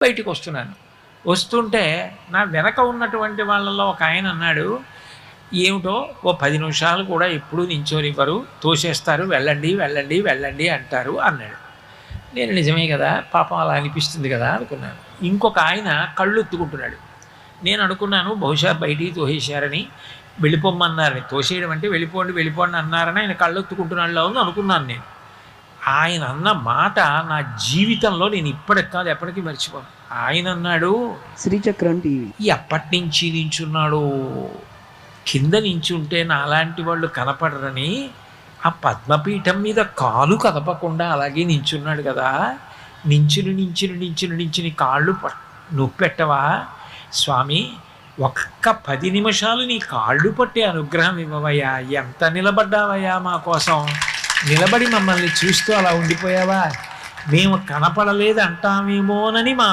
బయటికి వస్తున్నాను. వస్తుంటే నా వెనక ఉన్నటువంటి వాళ్ళలో ఒక ఆయన అన్నాడు, "ఏమిటో ఓ 10 నిమిషాలు కూడా ఎప్పుడూ నించోనివ్వరు, తోసేస్తారు, వెళ్ళండి వెళ్ళండి వెళ్ళండి అంటారు" అన్నాడు. నేను నిజమే కదా, పాపం అలా అనిపిస్తుంది కదా అనుకున్నాను. ఇంకొక ఆయన కళ్ళు ఎత్తుకుంటున్నాడు. నేను అనుకున్నాను బహుశా బయటికి తోసేశారని, వెళ్ళిపోమ్మన్నారని, తోసేయడం అంటే వెళ్ళిపోండి వెళ్ళిపోండి అన్నారని ఆయన కళ్ళు ఎత్తుకుంటున్నాడులో ఉంది అనుకున్నాను నేను. ఆయన అన్న మాట నా జీవితంలో నేను ఇప్పటికి కాదు ఎప్పటికీ మర్చిపోను. ఆయన అన్నాడు, శ్రీచక్రం టీవీ ఎప్పటి నుంచి నించున్నాడు, కింద నించుంటే నాలాంటి వాళ్ళు కనపడరని ఆ పద్మపీఠం మీద కాలు కదపకుండా అలాగే నించున్నాడు కదా, నించుని కాళ్ళు నొప్పెట్టవా స్వామి, ఒక్క 10 నిమిషాలు నీ కాళ్ళు పట్టే అనుగ్రహం ఇవ్వవయ్యా, ఎంత నిలబడ్డావయ్యా మా కోసం, నిలబడి మమ్మల్ని చూస్తూ అలా ఉండిపోయావా, మేము కనపడలేదు అంటామేమోనని మా